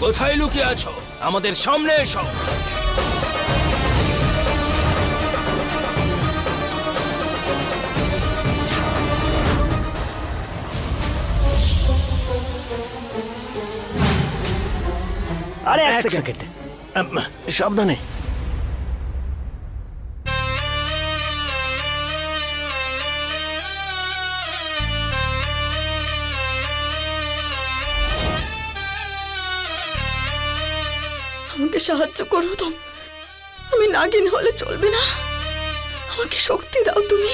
কোথায় লুকিয়ে আছো? আমাদের সামনে এসো। আরে এক সেকেন্ড, সাবধানে। আমাকে সাহায্য করো তুমি। আমি নাগিন হলে চলবে না, আমাকে শক্তি দাও তুমি।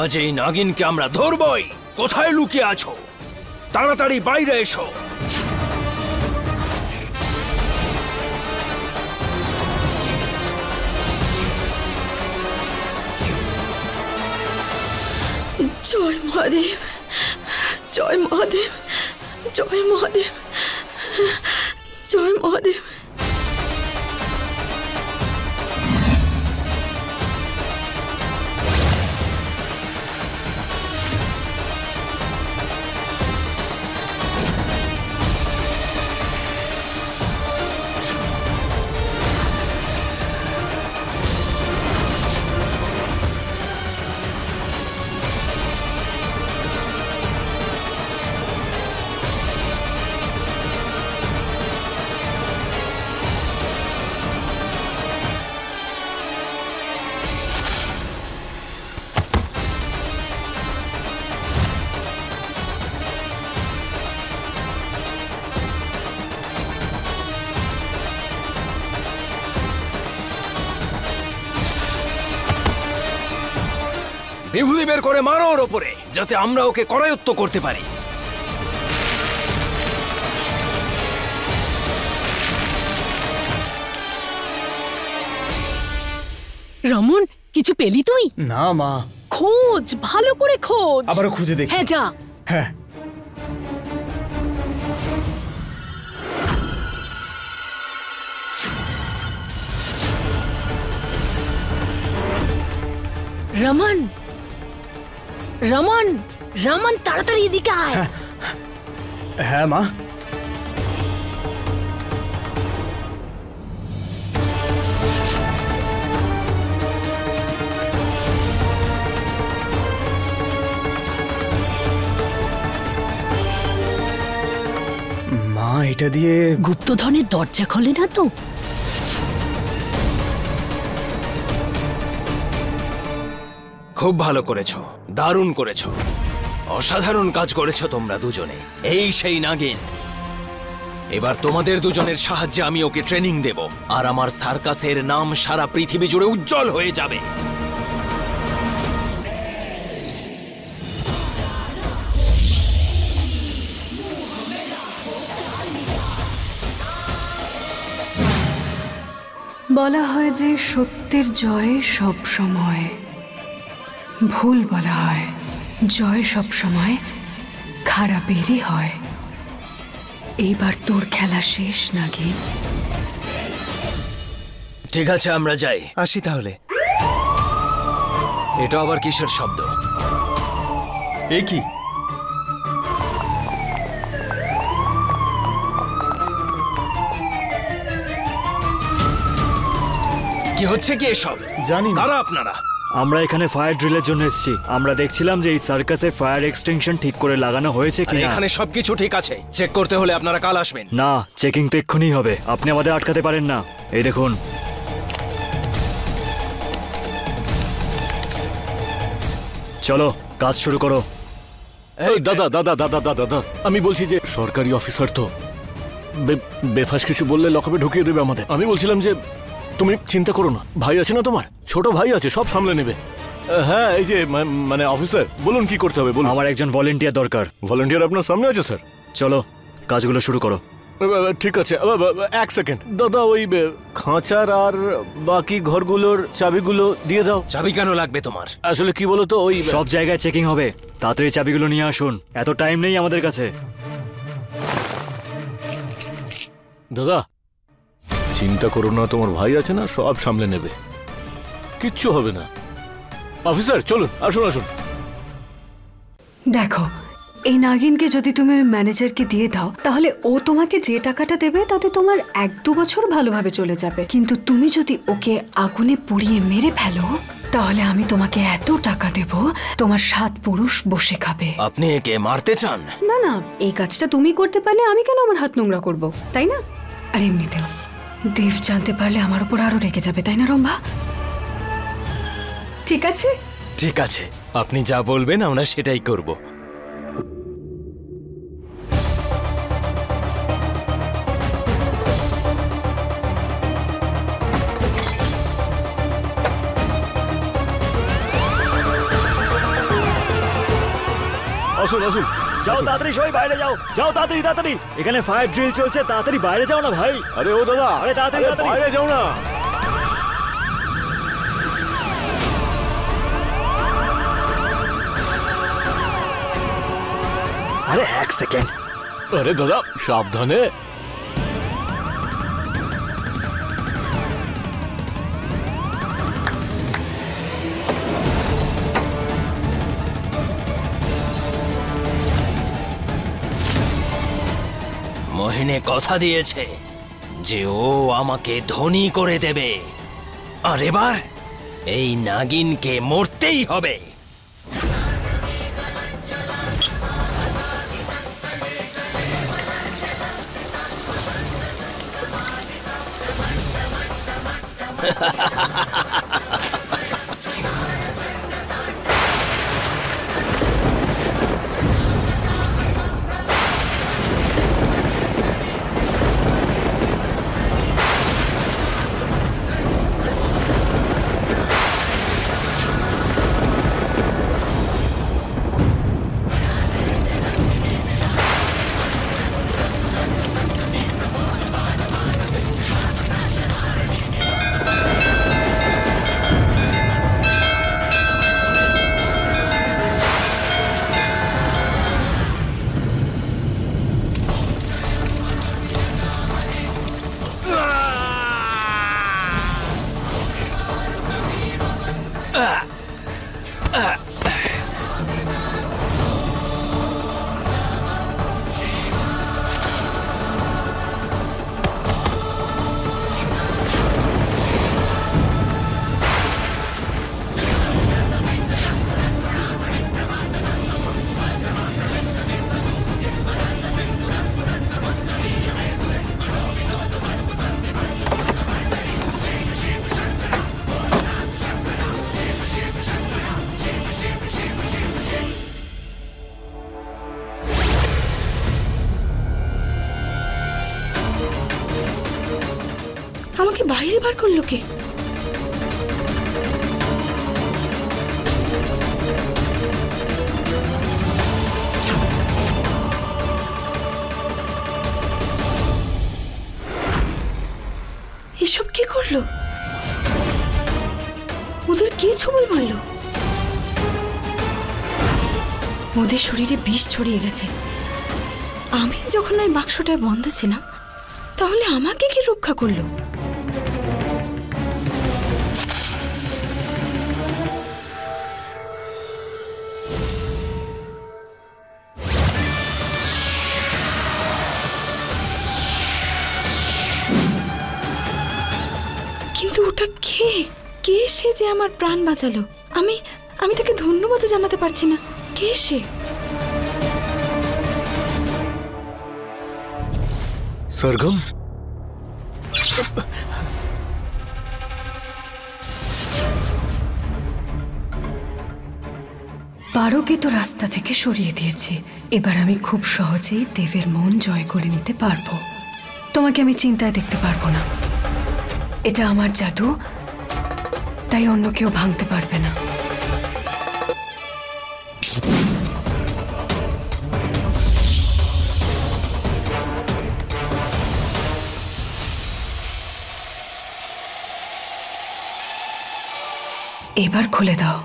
আজ এই নাগিনকে আমরা ধরবই। কোথায় লুকিয়ে আছো? তাড়াতাড়ি বাইরে এসো। জয় মহাদেব, জয় মহাদেব, জয় মহাদেব, জয় মহাদেব। বিভূতি বের করে মারো ওর ওপরে, যাতে আমরা ওকে করায়ত্ত করতে পারি। রমন, কিছু পেলি তুই? না মা। খোঁজ, ভালো করে খোঁজ। আবারও খুঁজে দেখি। হ্যাঁ যা। হ্যাঁ। রমন, রমন, রমন, তাড়াতাড়ি এদিকে আয়। হ্যাঁ মা। মা, এটা দিয়ে গুপ্তধনের দরজা খোলে না তো? খুব ভালো করেছো, দারুণ করেছো, অসাধারণ কাজ করেছো তোমরা দুজনে। এই সেই নাগিন। এবার তোমাদের দুজনের সাহায্যে আমি ওকে ট্রেনিং দেব, আর আমার সার্কাসের নাম সারা পৃথিবী জুড়ে উজ্জ্বল হয়ে যাবে। বলা হয় যে সত্যের জয় সব সময়, ভুল বলা হয় জয় সব সময় খারাপেরই হয়। এইবার তোর খেলা শেষ নাগিন। ঠিক আছে, আমরা যাই। আসি তাহলে। এটা আবার কিসের শব্দ? এ কি? কি হচ্ছে কি এসব? জানি না। কারা আপনারা? আমরা এখানে ফায়ার ড্রিলের জন্য এসেছি। আমরা দেখছিলাম যে এই সার্কাসে ফায়ার এক্সটেনশন ঠিক করে লাগানো হয়েছে কিনা। এখানে সবকিছু ঠিক আছে, চেক করতে হলে আপনারা কাল আসবেন। না, চেকিং তো এক্ষুনি হবে। আপনি আমাদের আটকাতে পারেন না। এই দেখুন। চলো, কাজ শুরু করো। দাদা দাদা দাদা দাদা দাদা, আমি বলছি যে সরকারি অফিসার তো বেফাস কিছু বললে লকআপে ঢুকিয়ে দেবে আমাদের। আমি বলছিলাম যে তুমি চিন্তা করো না, ভাই আছে না তোমার, ছোট ভাই আছে, সব সামলে নেবে। হ্যাঁ, এই যে মানে অফিসার, বলুন কি করতে হবে বলুন। আমার একজন ভলেন্টিয়ার দরকার। ভলেন্টিয়ার আপনার সামনে আছে স্যার। চলো, কাজগুলো শুরু করো। ঠিক আছে, এক সেকেন্ড দাদা, ওই খাঁচার আর বাকি ঘরগুলোর চাবিগুলো দিয়ে দাও। চাবি কেন লাগবে তোমার? আসলে কি বলো তো, ওই সব জায়গায় চেকিং হবে, তাড়াতাড়ি চাবিগুলো নিয়ে আসুন, এত টাইম নেই আমাদের কাছে। দাদা চিন্তা করো না, তোমার ভাই আছে না, সব সামলে নেবে, কিচ্ছু হবে না। অফিসার চলুন, আসুন আসুন। দেখো, এই নাগিনকে যদি তুমি ওই ম্যানেজারকে দিয়ে দাও, তাহলে ও তোমাকে যে টাকাটা দেবে তাতে তোমার 1-2 বছর ভালোভাবে চলে যাবে। কিন্তু তুমি যদি ওকে আগুনে পুড়িয়ে মেরে ফেলো, তাহলে আমি তোমাকে এত টাকা দেব, তোমার 7 পুরুষ বসে খাবে। আপনি একে মারতে চান? না না, এই কাজটা তুমি করতে পারলে আমি কেন আমার হাত নোংরা করব, তাই না? আর এমনিতেও দেব জানতে পারলে আমার উপর আরো রেগে যাবে, তাই না রম্ভা? ঠিক আছে ঠিক আছে, আপনি যা বলবেন আমরা সেটাই করব। আসুন আসুন। যাও তাড়াতাড়ি, সবাই বাইরে যাও, যাও তাড়াতাড়ি তাড়াতাড়ি, এখানে ফায়ার ড্রিল চলছে, তাড়াতাড়ি বাইরে যাও না ভাই। আরে ও দাদা, আরে তাড়াতাড়ি তাড়াতাড়ি বাইরে যাও না। আরে এক সেকেন্ড। আরে দাদা সাবধানে। মোহিনী কথা দিয়েছে যে ও আমাকে ধনী করে দেবে, আর এবার এই নাগিনকে মরতেই হবে। আমাকে বাইরে বার করলো কে? এসব কি করলো? ওদের কে ছবল মারলো? ওদের শরীরে বিষ ছড়িয়ে গেছে। আমি যখন ওই বাক্সটায় বন্ধ ছিলাম, তাহলে আমাকে কি রক্ষা করলো? কিন্তু ওটা কে? কে সে যে আমার প্রাণ বাঁচালো? আমি তাকে ধন্যবাদ জানাতে পারছি না। কে সে? सरगम, পারোকে তো রাস্তা থেকে সরিয়ে দিয়েছি, এবার আমি খুব সহজেই দেবের মন জয় করে নিতে পারবো। তোমাকে আমি চিন্তায় দেখতে পারবো না। এটা আমার জাদু, তাই অন্য কেউ ভাঙতে পারবে না। এবার খুলে দাও।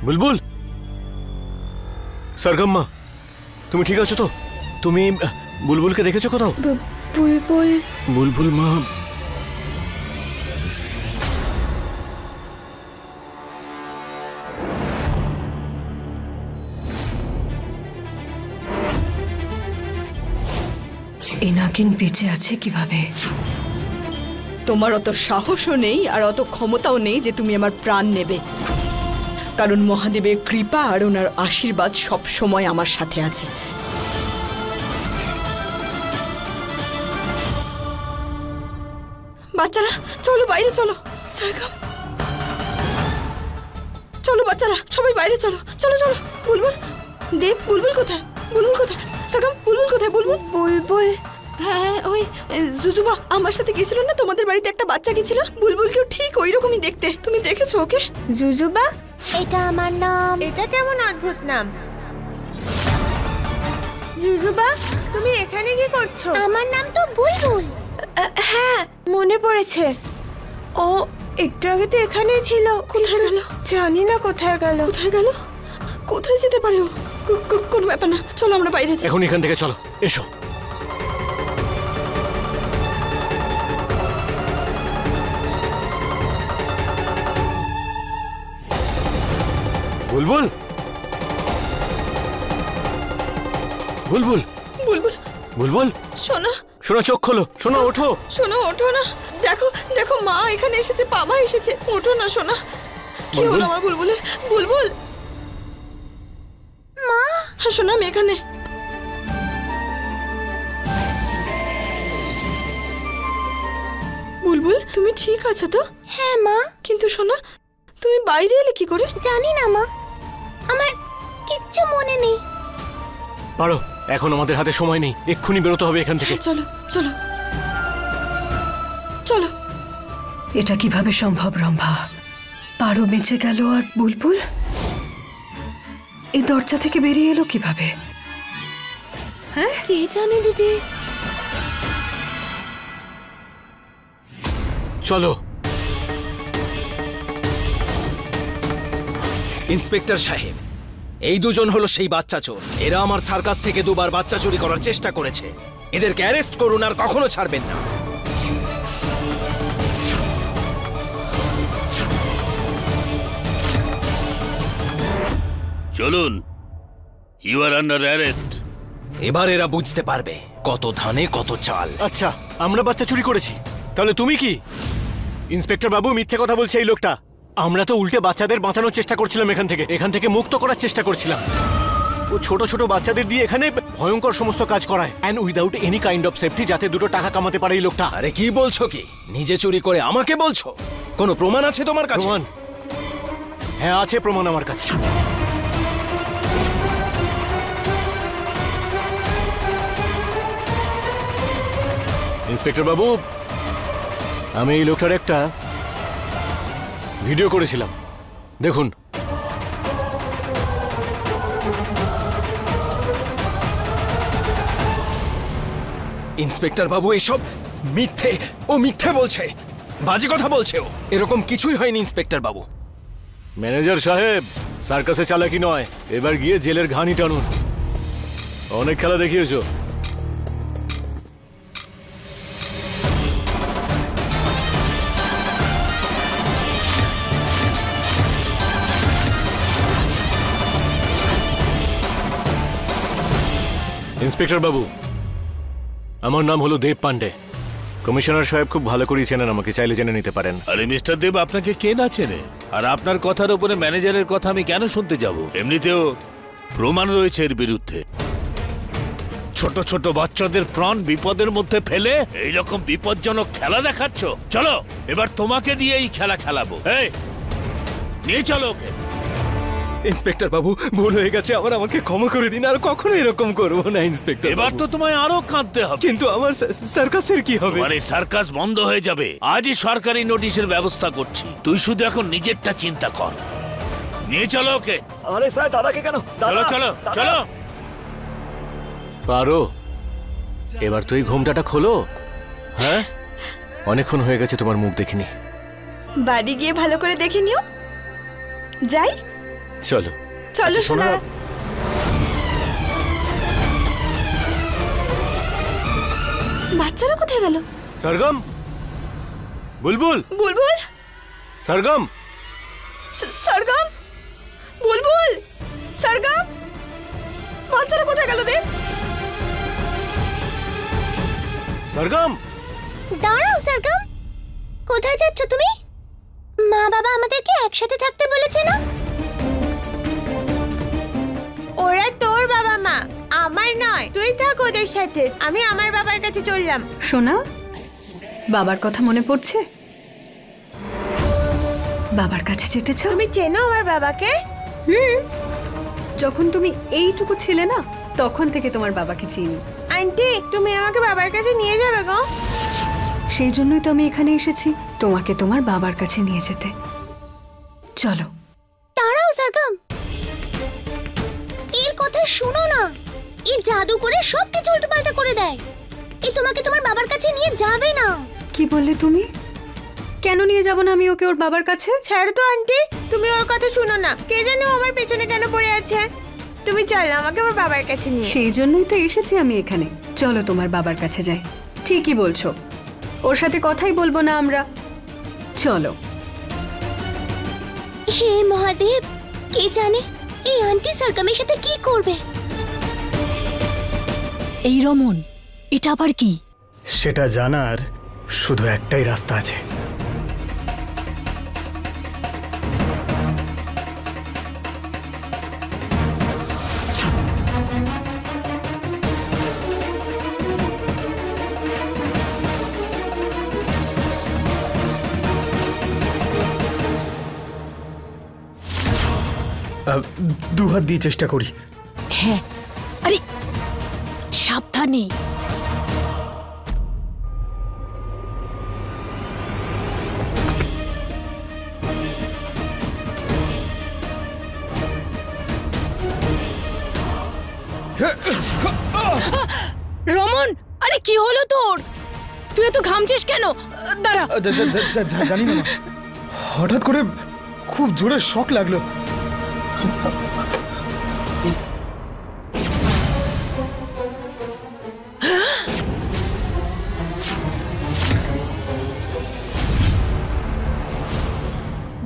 বুলবুল, সরগম্মা, তুমি ঠিক আছো তো? তুমি বুলবুলকে দেখেছো কোথাও? বুলবুল বুলবুল মা, এই নাগিন বেঁচে আছে কিভাবে? তোমার অত সাহসও নেই আর অত ক্ষমতাও নেই যে তুমি আমার প্রাণ নেবে, কারণ মহাদেবের কৃপা আর ওনার আশীর্বাদ সব সময় আমার সাথে আছে। বাচ্চারা চলো, বাইরে চলো। সরগম, চলো বাচ্চারা, সবাই বাইরে চলো, চলো চলো। বুলবুল, দেব, বুলবুল কোথায়? বুলবুল কোথায়? সরগম, বুলবুল কোথায়? বুলবুল, বুলবুল, হ্যাঁ ওই জুজুবা আমার সাথে গেছিল না, তোমাদের বাড়িতে একটা বাচ্চা গেছিল, বুলবুলকেও ঠিক ওই রকমই দেখতে। তুমি দেখেছো ওকে? জুজুবা, এটা আমার নাম। এটা কেমন অদ্ভুত নাম। জুজুবা, তুমি এখানে কি করছো? আমার নাম তো বুলবুল। হ্যাঁ, মনে পড়েছে। ও একটু আগে তো এখানেই ছিল। কোথায় গেল? জানি না কোথায় গেল। কোথায় গেল? কোথায় যেতে পারে ও? কোনো ব্যাপার না, চলো আমরা বাইরে যাই। এখন এখান থেকে চলো, এসো। বুলবুল, বুলবুল, বুলবুল, বুলবুল, শোনা, শোনো, চোখ খোলো, শোনো, ওঠো। শোনো, ওঠো না। দেখো দেখো, মা এখানে এসেছে, বাবা এসেছে। ওঠো না শোনা। কি বুলবুল? হলো আমার বুলবুলের? বুলবুল, মা, হ্যাঁ শোনা, আমি এখানে। বুলবুল, তুমি ঠিক আছো তো? হ্যাঁ মা। কিন্তু শোনা, তুমি বাইরে এলে কি করে? জানি না মা, আমার কিচ্ছু মনে নেই। পারো, এখন আমাদের হাতে সময় নেই, এক্ষুনি বেরোতে হবে এখান থেকে। হ্যাঁ, চলো চলো চলো। এটা কিভাবে সম্ভব রম্ভা? পারো বেঁচে গেল আর বুলবুল এই দরজা থেকে বেরিয়ে এলো কিভাবে? হ্যাঁ, কে জানে দিদি। চলো। ইন্সপেক্টর সাহেব, এই দুজন হলো সেই বাচ্চা চোর। এরা আমার সার্কাস থেকে দুবার বাচ্চা চুরি করার চেষ্টা করেছে। এদেরকে অ্যারেস্ট করুন আর কখনো ছাড়বেন না। চলুন, ইউ আর আন্ডার অ্যারেস্ট। এবার এরা বুঝতে পারবে কত ধানে কত চাল। আচ্ছা, আমরা বাচ্চা চুরি করেছি, তাহলে তুমি কি? ইন্সপেক্টর বাবু, মিথ্যে কথা বলছে এই লোকটা। আমরা তো উল্টে বাচ্চাদের বাঁচানোর চেষ্টা করছিলাম, এখান থেকে মুক্ত করার চেষ্টা করছিলাম। ও ছোট ছোট বাচ্চাদের দিয়ে এখানে ভয়ঙ্কর সমস্ত কাজ করায়, and without any kind of safety, যাতে দুটো টাকা কামাতে পারে এই লোকটা। আরে কি বলছো কি? নিজে চুরি করে আমাকে বলছো? কোনো প্রমাণ আছে তোমার কাছে? প্রমাণ? হ্যাঁ, আছে প্রমাণ আমার কাছে। ইন্সপেক্টর বাবু, আমি এই লোকটার একটা ভিডিও করেছিলাম, দেখুন। ইন্সপেক্টর বাবু, এসব মিথ্যে। ও মিথ্যে বলছে, বাজে কথা বলছে ও। এরকম কিছুই হয়নি ইন্সপেক্টর বাবু। ম্যানেজার সাহেব, সার্কাসে চালাকি নয়, এবার গিয়ে জেলের ঘানি টানুন। অনেক খেলা দেখিয়েছো। ইন্সপেক্টর বাবু, আমার নাম হলো দেব পান্ডে। কমিশনার সাহেব খুব ভালো করেই চেনেন আমাকে, চাইলে জেনে নিতে পারেন। আরে মিস্টার দেব, আপনাকে কে না চেনে? আর আপনার কথার উপরে ম্যানেজারের কথা আমি কেন শুনতে যাব? এমনিতেও প্রমাণ রয়েছে এর বিরুদ্ধে। ছোট ছোট বাচ্চাদের প্রাণ বিপদের মধ্যে ফেলে এইরকম বিপজ্জনক খেলা দেখাচ্ছ। চলো, এবার তোমাকে দিয়ে এই খেলা খেলাবো। এই, নিয়ে চলো ওকে। ইন্সপেক্টর বাবু, ভুল হয়ে গেছে আমার, আমাকে ক্ষমা করে দিন। আর কখনো এরকম করবো না ইন্সপেক্টর। এবার তো তোমায় আরো কাঁদতে হবে। কিন্তু আমার সার্কাসের কি হবে? মানে সার্কাস বন্ধ হয়ে যাবে। আজই সরকারি নোটিশের ব্যবস্থা করছি। তুই শুধু এখন নিজেরটা চিন্তা কর। নিয়ে চলো ওকে। আরে স্যার, দাদাকে কেন? চলো চলো চলো। পারো, এবার তুই ঘোমটাটা খোলো। হ্যাঁ, অনেকক্ষণ হয়ে গেছে তোমার মুখ দেখিনি। বাড়ি গিয়ে ভালো করে দেখে নিও। যাই। চলো চলো সোনা। বাচ্চারা কোথায় গেল? সরগম, বুলবুল, বুলবুল, সরগম, সরগম, বুলবুল, সরগম, বাচ্চারা কোথায় গেল দেব? সরগম, দাঁড়াও সরগম, কোথায় যাচ্ছ তুমি? মা বাবা আমাদেরকে একসাথে থাকতে বলেছে না? ওরা তোর বাবা মা, আমার নয়। তুই থাক ওদের সাথে, আমি আমার বাবার কাছে চললাম। সোনা, বাবার কথা মনে পড়ছে? বাবার কাছে যেতে চাও? তুমি চেনো আমার বাবাকে? যখন তুমি এইটুকু ছিলে না, তখন থেকে তোমার বাবাকে চিনি। আন্টি, তুমি আমাকে বাবার কাছে নিয়ে যাবে গো? সেই জন্যই তো আমি এখানে এসেছি, তোমাকে তোমার বাবার কাছে নিয়ে যেতে। চলো। দাঁড়াও সরগম, এর কথা শোনো না। এই জাদু করে সব কিছু উল্টোপাল্টা করে দেয়। এই তোমাকে তোমার বাবার কাছে নিয়ে যাবে না। কি বললে তুমি? কেন নিয়ে যাব না আমি ওকে ওর বাবার কাছে? ছাড়ো তো আন্টি, তুমি ওর কথা শুনো না। কে জানে আমার পেছনে কেন পড়ে আছে। তুমি চলো আমাকে ওর বাবার কাছে নিয়ে। সেই জন্যই তো এসেছি আমি এখানে। চলো তোমার বাবার কাছে যাই। ঠিকই বলছো, ওর সাথে কথাই বলবো না আমরা। চলো। হে মহাদেব, কে জানে এই আন্টি সরগমের সাথে কি করবে। এই রমন, এটা আবার কি? সেটা জানার শুধু একটাই রাস্তা আছে। দুহাত দিয়ে চেষ্টা করি। হ্যাঁ, আরে সাবধানে। রমন, আরে কি হলো তোর? তুই এত ঘামছিস কেন? দাঁড়া। জানি না, হঠাৎ করে খুব জোরে শক লাগলো।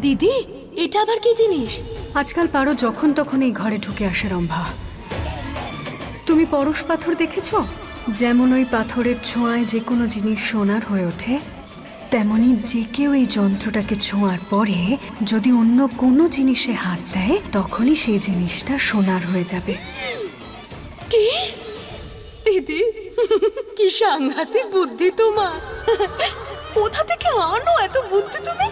দিদি, এটা আবার কি জিনিস? আজকাল পারো যখন তখন এই ঘরে ঢুকে আসে রম্ভা। তুমি পরশ পাথর দেখেছ? যেমন ওই পাথরের ছোঁয়ায় যে কোনো জিনিস সোনার হয়ে ওঠে, তেমনি যে কেউ এই যন্ত্রটাকে ছোঁয়ার পরে যদি অন্য কোনো জিনিসে হাত দেয়, তখনই সেই জিনিসটা সোনার হয়ে যাবে। কি দিদি, কি সাংঘাতিক বুদ্ধি তোমার! কোথা থেকে আনো এত বুদ্ধি তুমি?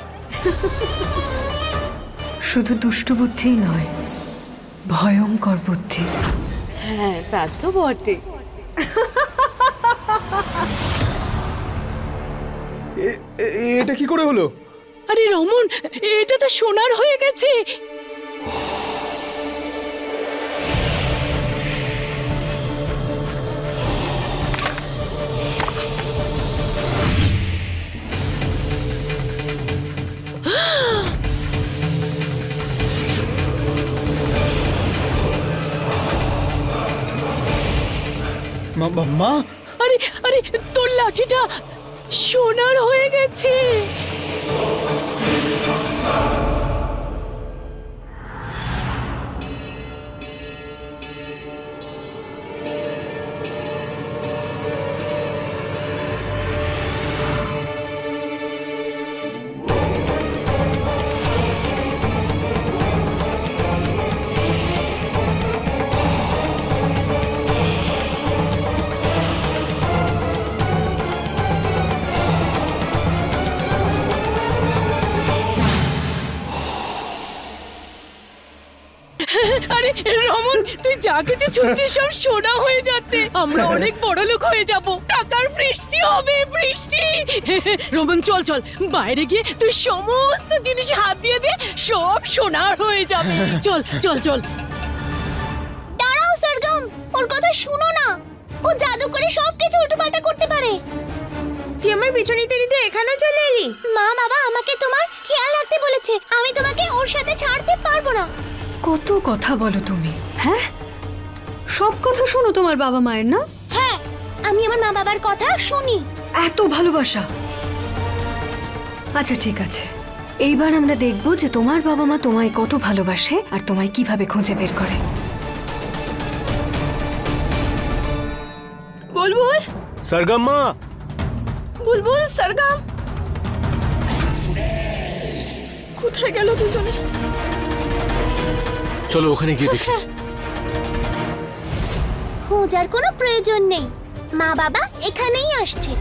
শুধু দুষ্ট বুদ্ধিই নয়, ভয়ঙ্কর বুদ্ধি। হ্যাঁ, তা তো বটে। এটা কি করে হলো? আরে রমন, এটা তো সোনার হয়ে গেছে। মা, আরে আরে, তোর লাঠিটা সোনার হয়ে গেছে। আরে রমন, তুই যা কিছু ছুটছিস সব সোনা হয়ে যাচ্ছে। আমরা অনেক বড় লোক হয়ে যাব, টাকার বৃষ্টি হবে, বৃষ্টি। রমন চল চল, বাইরে গিয়ে তুই সমস্ত জিনিসে হাত দিয়ে দে, সব সোনার হয়ে যাবে। চল চল চল। দাঁড়াও সরগম, ওর কথা শুনো না। ও জাদু করে সব কিছু উল্টোপাল্টা করতে পারে। তুই আমার পিছনে দিতে এখানেও চলে এলি? মা বাবা আমাকে তোমার খেয়াল রাখতে বলেছে, আমি তোমাকে ওর সাথে ছাড়তে পারবো না। কত কথা বলো তুমি, হ্যাঁ? সব কথা শোনো তোমার বাবা মায়ের, না? হ্যাঁ, আমি আমার মা বাবার কথা শুনি। এত ভালোবাসা। আচ্ছা ঠিক আছে, এইবার আমরা দেখব যে তোমার বাবা মা তোমায় কত ভালোবাসে আর তোমায় কিভাবে খুঁজে বের করে। বুলবুল, সরগম মা, বুলবুল, সরগম, কোথায় গেল দুজনে? চলো ওখানে গিয়ে দেখি। খোঁজার কোনো প্রয়োজন নেই, মা বাবা এখানেই আসছে।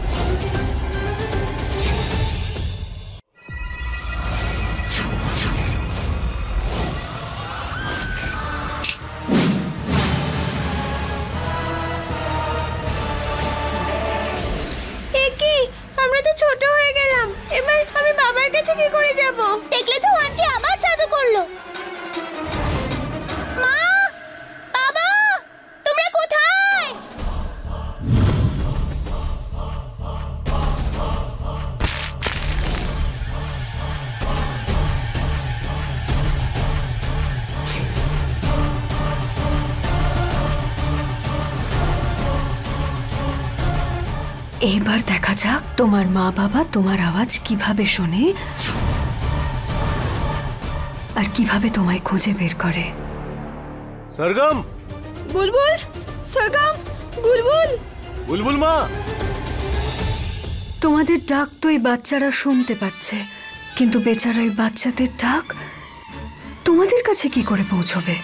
আমরা তো ছোট হয়ে গেলাম, এবার আমি বাবার কাছে কি করে যাব? দেখলে তো আন্টি আবার জাদু করলো। মা, বাবা, তোমরা কোথায়? এবার দেখা যাক তোমার মা বাবা তোমার আওয়াজ কিভাবে শোনে আর কিভাবে তোমায় খুঁজে বের করে। সরগম, বুলবুল, সরগম, বুলবুল, বুলবুল মা। তোমাদের ডাক তো এই বাচ্চারা শুনতে পাচ্ছে, কিন্তু বেচারা এই বাচ্চাদের ডাক তোমাদের কাছে কি করে পৌঁছবে?